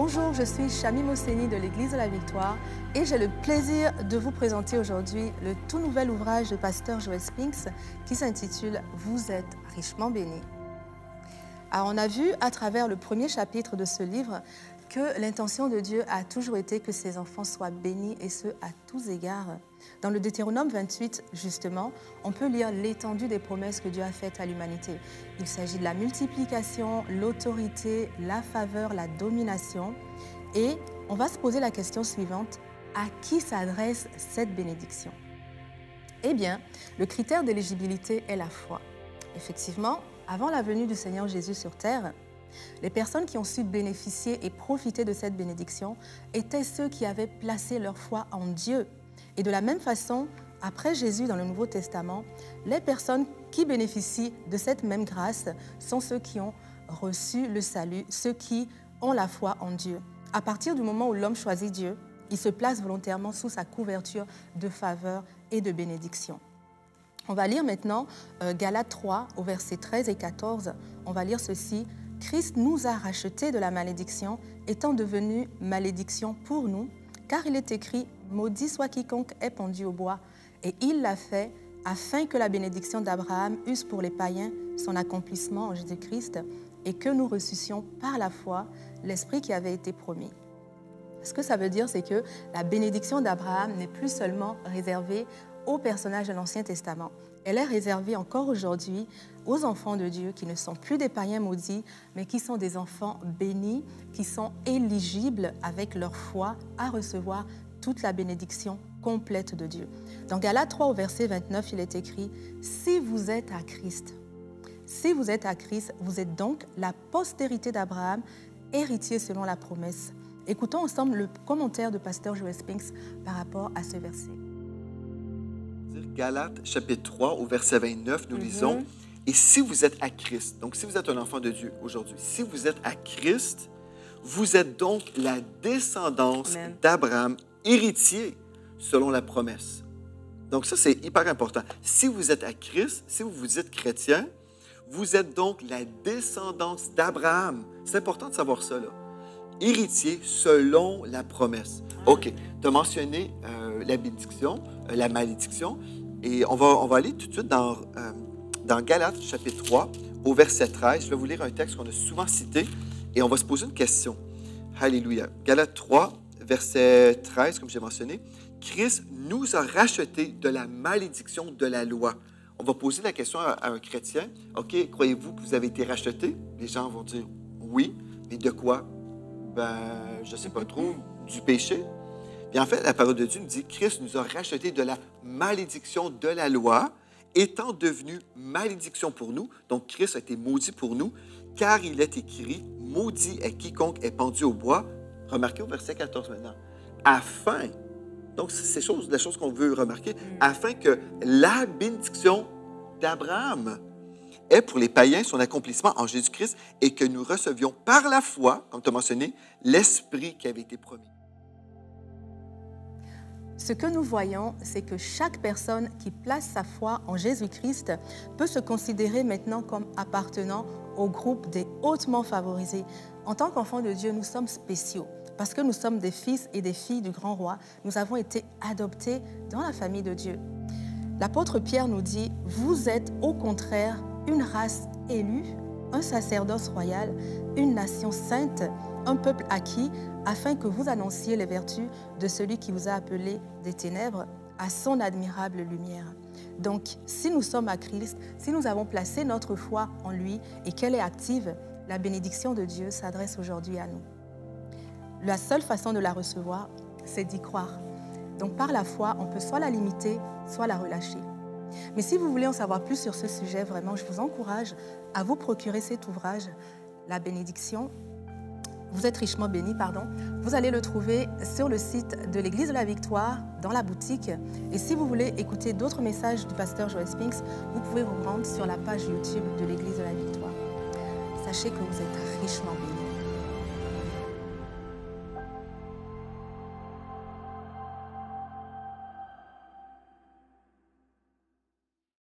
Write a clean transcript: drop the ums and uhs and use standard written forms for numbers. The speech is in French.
Bonjour, je suis Chami Moseni de l'Église de la Victoire et j'ai le plaisir de vous présenter aujourd'hui le tout nouvel ouvrage de pasteur Joel Spinks qui s'intitule « Vous êtes richement bénis ». Alors, on a vu à travers le premier chapitre de ce livre que l'intention de Dieu a toujours été que ses enfants soient bénis et ce, à tous égards. Dans le Deutéronome 28, justement, on peut lire l'étendue des promesses que Dieu a faites à l'humanité. Il s'agit de la multiplication, l'autorité, la faveur, la domination. Et on va se poser la question suivante, à qui s'adresse cette bénédiction? Eh bien, le critère d'éligibilité est la foi. Effectivement, avant la venue du Seigneur Jésus sur terre, les personnes qui ont su bénéficier et profiter de cette bénédiction étaient ceux qui avaient placé leur foi en Dieu. Et de la même façon, après Jésus dans le Nouveau Testament, les personnes qui bénéficient de cette même grâce sont ceux qui ont reçu le salut, ceux qui ont la foi en Dieu. À partir du moment où l'homme choisit Dieu, il se place volontairement sous sa couverture de faveur et de bénédiction. On va lire maintenant Galates 3 au verset 13 et 14. On va lire ceci. « Christ nous a rachetés de la malédiction, étant devenu malédiction pour nous, car il est écrit « Maudit soit quiconque est pendu au bois ». Et il l'a fait afin que la bénédiction d'Abraham eusse pour les païens son accomplissement en Jésus-Christ et que nous reçussions par la foi l'Esprit qui avait été promis. Ce que ça veut dire, c'est que la bénédiction d'Abraham n'est plus seulement réservée aux personnages de l'Ancien Testament. Elle est réservée encore aujourd'hui aux enfants de Dieu qui ne sont plus des païens maudits, mais qui sont des enfants bénis, qui sont éligibles avec leur foi à recevoir toute la bénédiction complète de Dieu. Dans Galates 3 au verset 29, il est écrit « Si vous êtes à Christ, vous êtes donc la postérité d'Abraham, héritier selon la promesse. » Écoutons ensemble le commentaire de pasteur Joel Spinks par rapport à ce verset. Galates chapitre 3 au verset 29, nous lisons « Et si vous êtes à Christ, donc si vous êtes un enfant de Dieu aujourd'hui, si vous êtes à Christ, vous êtes donc la descendance d'Abraham, héritier selon la promesse. » Donc ça, c'est hyper important. Si vous êtes à Christ, si vous êtes chrétien, vous êtes donc la descendance d'Abraham. C'est important de savoir ça, là. Héritier selon la promesse. OK, tu as mentionné la bénédiction, la malédiction, et on va aller tout de suite dans Galates chapitre 3, au verset 13. Je vais vous lire un texte qu'on a souvent cité, et on va se poser une question. Alléluia. Galates 3, verset 13, comme j'ai mentionné. « Christ nous a rachetés de la malédiction de la loi. » On va poser la question à un chrétien. « OK, croyez-vous que vous avez été rachetés? » Les gens vont dire « Oui. » Mais de quoi? Je ne sais pas trop, du péché. Puis en fait, la parole de Dieu nous dit « Christ nous a rachetés de la malédiction de la loi, étant devenu malédiction pour nous. » Donc, Christ a été maudit pour nous, car il est écrit « Maudit est quiconque est pendu au bois. » Remarquez au verset 14 maintenant. « Afin, donc c'est la chose qu'on veut remarquer, afin que la bénédiction d'Abraham est pour les païens son accomplissement en Jésus-Christ et que nous recevions par la foi, comme tu as mentionné, l'Esprit qui avait été promis. » Ce que nous voyons, c'est que chaque personne qui place sa foi en Jésus-Christ peut se considérer maintenant comme appartenant au groupe des hautement favorisés. En tant qu'enfants de Dieu, nous sommes spéciaux parce que nous sommes des fils et des filles du grand roi. Nous avons été adoptés dans la famille de Dieu. L'apôtre Pierre nous dit « Vous êtes au contraire une race élue, un sacerdoce royal, une nation sainte, un peuple acquis, afin que vous annonciez les vertus de celui qui vous a appelé des ténèbres à son admirable lumière. » Donc, si nous sommes à Christ, si nous avons placé notre foi en lui et qu'elle est active, la bénédiction de Dieu s'adresse aujourd'hui à nous. La seule façon de la recevoir, c'est d'y croire. Donc, par la foi, on peut soit la limiter, soit la relâcher. Mais si vous voulez en savoir plus sur ce sujet, vraiment, je vous encourage à vous procurer cet ouvrage, La bénédiction. Vous êtes richement bénis, pardon. Vous allez le trouver sur le site de l'Église de la Victoire, dans la boutique. Et si vous voulez écouter d'autres messages du pasteur Joel Spinks, vous pouvez vous rendre sur la page YouTube de l'Église de la Victoire. Sachez que vous êtes richement bénis.